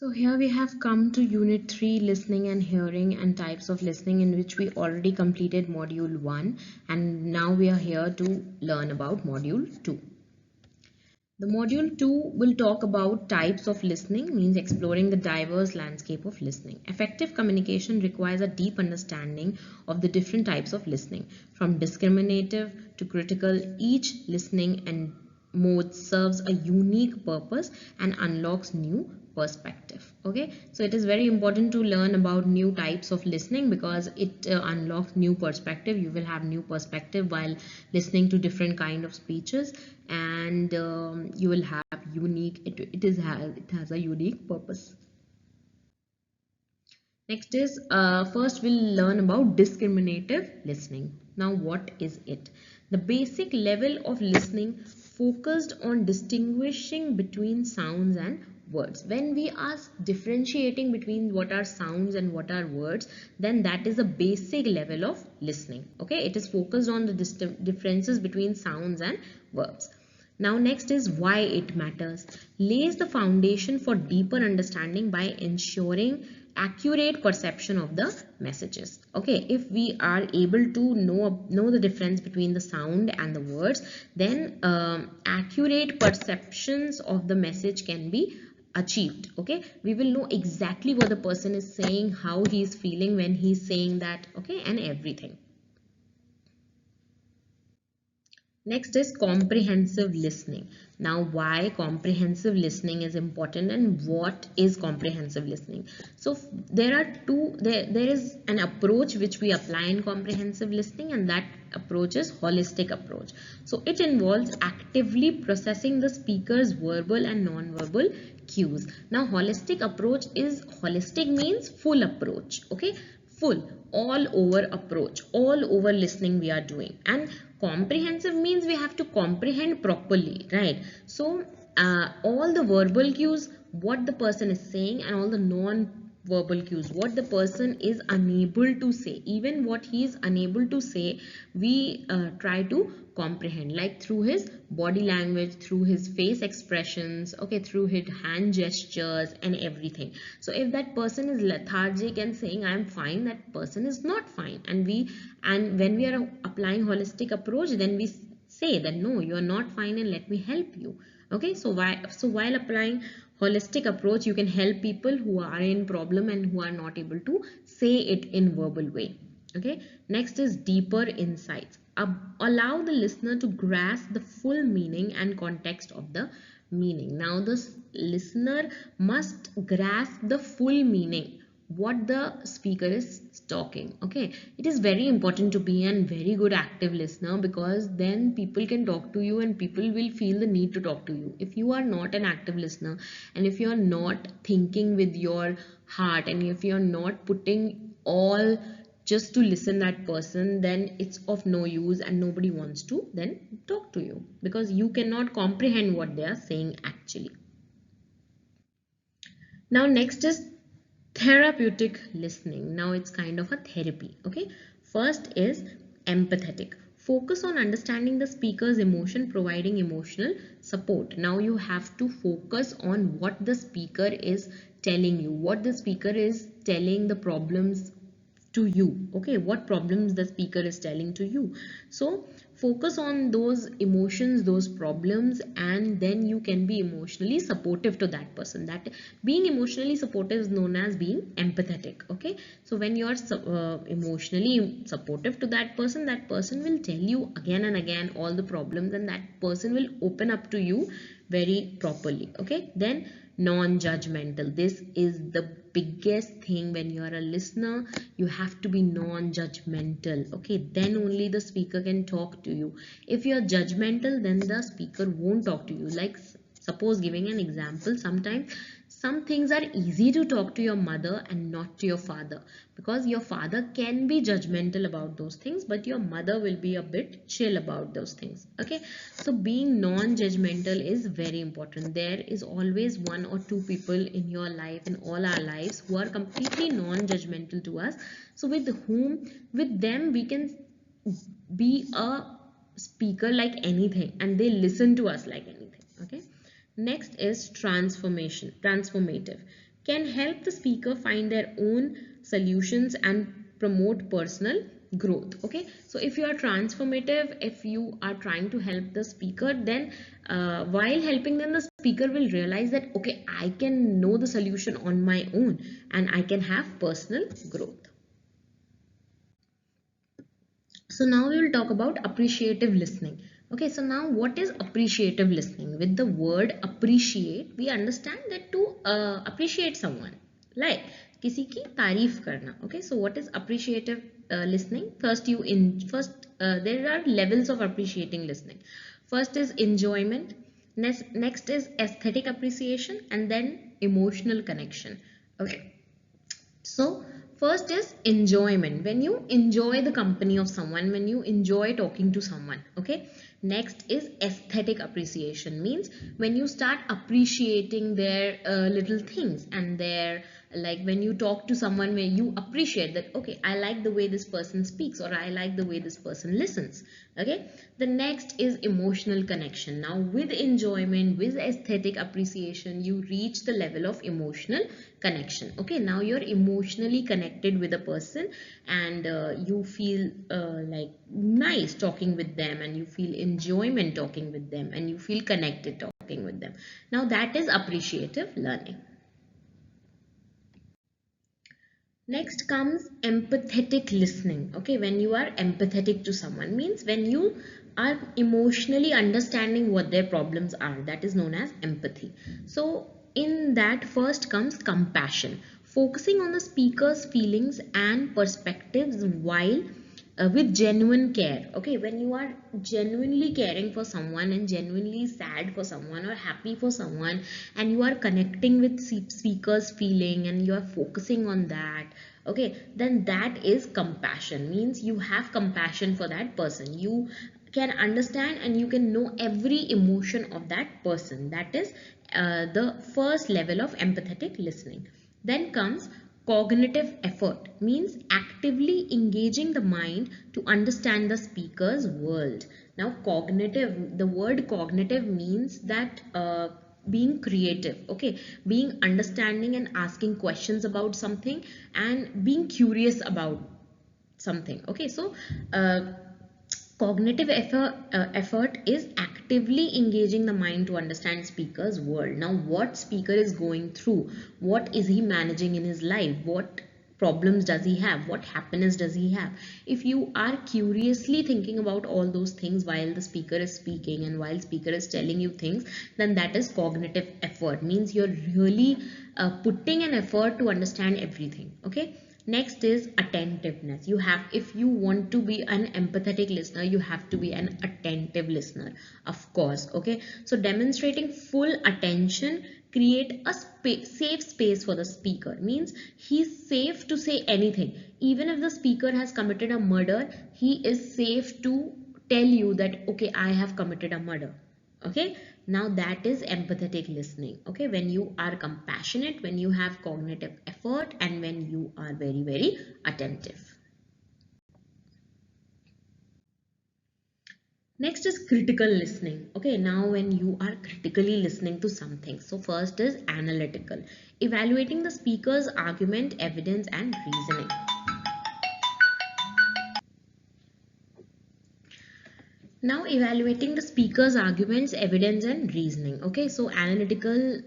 So here we have come to Unit 3, Listening and Hearing and Types of Listening, in which we already completed Module 1 and now we are here to learn about Module 2. The Module 2 will talk about types of listening, means exploring the diverse landscape of listening. Effective communication requires a deep understanding of the different types of listening. From discriminative to critical, each listening and mode serves a unique purpose and unlocks new perspective. Okay, so it is very important to learn about new types of listening because it unlocks new perspective. You will have new perspective while listening to different kind of speeches, and you will have unique it has a unique purpose. Next is first we'll learn about discriminative listening. Now what is it? The basic level of listening focused on distinguishing between sounds and words. When we are differentiating between what are sounds and what are words, then that is a basic level of listening. Okay, it is focused on the differences between sounds and verbs. Now next is why it matters. Lays the foundation for deeper understanding by ensuring accurate perception of the messages. Okay, if we are able to know the difference between the sound and the words, then accurate perceptions of the message can be achieved. Okay, we will know exactly what the person is saying, how he is feeling when he is saying that, okay, and everything. Next is comprehensive listening. Now, why comprehensive listening is important and what is comprehensive listening? So there are there is an approach which we apply in comprehensive listening, and that approach is holistic approach. So it involves actively processing the speaker's verbal and non-verbal cues. Now, holistic approach is, holistic means full approach. Okay, full, all over approach, all over listening we are doing, and comprehensive means we have to comprehend properly, right? So all the verbal cues, what the person is saying, and all the non-verbal cues, what the person is unable to say, even what he is unable to say, we try to comprehend, like through his body language, through his face expressions, okay, through his hand gestures and everything. So if that person is lethargic and saying I am fine, that person is not fine, and when we are applying holistic approach, then we say that no, you are not fine and let me help you. Okay, so while applying holistic approach, you can help people who are in problem and who are not able to say it in verbal way. Okay, next is deeper insights. Allow the listener to grasp the full meaning and context of the meaning. Now the listener must grasp the full meaning what the speaker is talking. Okay, it is very important to be a very good active listener, because then people can talk to you and people will feel the need to talk to you. If you are not an active listener, and if you are not thinking with your heart, and if you are not putting all just to listen that person, then it's of no use and nobody wants to then talk to you, because you cannot comprehend what they are saying actually. Now next is therapeutic listening. Now it's kind of a therapy. Okay, first is empathetic. Focus on understanding the speaker's emotion, providing emotional support. Now you have to focus on what the speaker is telling you, what the speaker is telling, the problems to you. Okay, what problems the speaker is telling to you. So focus on those emotions, those problems, and then you can be emotionally supportive to that person. That being emotionally supportive is known as being empathetic. Okay, so when you are emotionally supportive to that person will tell you again and again all the problems, and that person will open up to you very properly. Okay, then non-judgmental. This is the biggest thing. When you are a listener, you have to be non-judgmental. Okay, then only the speaker can talk to you. If you are judgmental, then the speaker won't talk to you. Like, suppose, giving an example, sometimes some things are easy to talk to your mother and not to your father, because your father can be judgmental about those things, but your mother will be a bit chill about those things. Okay, so being non-judgmental is very important. There is always one or two people in your life, in all our lives, who are completely non-judgmental to us. So with them we can be a speaker like anything, and they listen to us like anything. Okay, next is transformative. can help the speaker find their own solutions and promote personal growth. Okay, so if you are transformative, if you are trying to help the speaker, then while helping them, the speaker will realize that okay, I can know the solution on my own and I can have personal growth. So now we will talk about appreciative listening. Okay, so now what is appreciative listening? With the word appreciate, we understand that to appreciate someone, like किसी की तारीफ करना. Okay, so what is appreciative listening? There are levels of appreciating listening. First is enjoyment. Next is aesthetic appreciation, and then emotional connection. Okay, so first is enjoyment. When you enjoy the company of someone, when you enjoy talking to someone. Okay. Next is aesthetic appreciation, means when you start appreciating their little things and their, like when you talk to someone where you appreciate that okay, I like the way this person speaks, or I like the way this person listens. Okay, the next is emotional connection. Now with enjoyment, with aesthetic appreciation, you reach the level of emotional connection. Okay, now you're emotionally connected with a person, and you feel like nice talking with them, and you feel enjoyment talking with them, and you feel connected talking with them. Now that is appreciative learning. Next comes empathetic listening. Okay, when you are empathetic to someone, means when you are emotionally understanding what their problems are, that is known as empathy. So in that first comes compassion, focusing on the speaker's feelings and perspectives while with genuine care. Okay, when you are genuinely caring for someone and genuinely sad for someone or happy for someone, and you are connecting with speaker's feeling and you are focusing on that, okay, then that is compassion. Means you have compassion for that person, you can understand and you can know every emotion of that person. That is the first level of empathetic listening. Then comes cognitive effort, means actively engaging the mind to understand the speaker's world. Now cognitive, the word cognitive means that being creative. Okay, being understanding and asking questions about something and being curious about something. Okay, so cognitive effort is actively engaging the mind to understand speaker's world. Now what speaker is going through, what is he managing in his life, what problems does he have, what happiness does he have. If you are curiously thinking about all those things while the speaker is speaking and while speaker is telling you things, then that is cognitive effort, means you're really putting an effort to understand everything. Okay, next is attentiveness. You have, if you want to be an empathetic listener, you have to be an attentive listener, of course. Okay, so demonstrating full attention create a safe space for the speaker, means he's safe to say anything. Even if the speaker has committed a murder, he is safe to tell you that okay, I have committed a murder. Okay, now that is empathetic listening. Okay, when you are compassionate, when you have cognitive effort, and when you are very attentive. Next is critical listening. Okay, now when you are critically listening to something, so first is analytical, evaluating the speaker's argument, evidence and reasoning. Now evaluating the speaker's arguments, evidence and reasoning. Okay, so analytical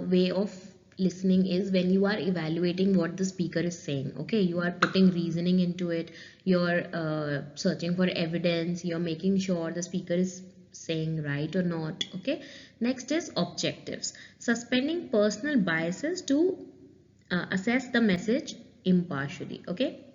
way of listening is when you are evaluating what the speaker is saying. Okay, you are putting reasoning into it, you're searching for evidence, you're making sure the speaker is saying right or not. Okay, next is objectives, suspending personal biases to assess the message impartially. Okay,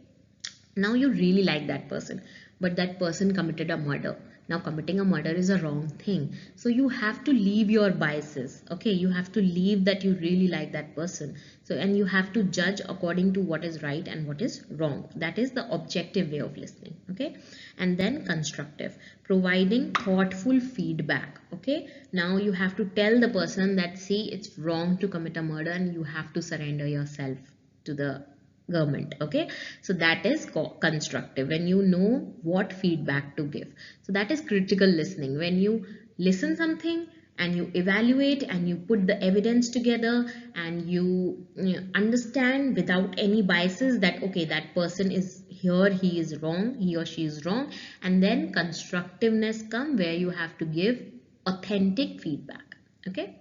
now you really like that person, but that person committed a murder. Now committing a murder is a wrong thing, so you have to leave your biases. Okay, you have to leave that you really like that person, so and you have to judge according to what is right and what is wrong. That is the objective way of listening. Okay, and then constructive, providing thoughtful feedback. Okay, now you have to tell the person that see, it's wrong to commit a murder and you have to surrender yourself to the government. Okay, so that is constructive, when you know what feedback to give. So that is critical listening, when you listen something and you evaluate and you put the evidence together, and you understand without any biases that okay, that person is here, he is wrong, he or she is wrong, and then constructiveness come where you have to give authentic feedback. Okay.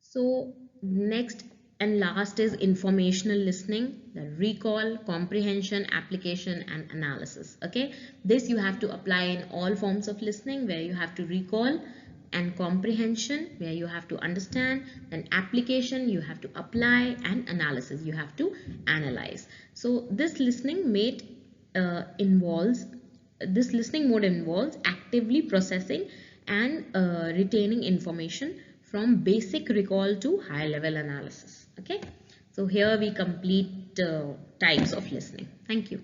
So next and last is informational listening, the recall, comprehension, application and analysis. Okay, this you have to apply in all forms of listening, where you have to recall, and comprehension where you have to understand, then application you have to apply, and analysis you have to analyze. So involves this listening mode involves actively processing and retaining information from basic recall to high level analysis. Okay, so here we complete types of listening. Thank you.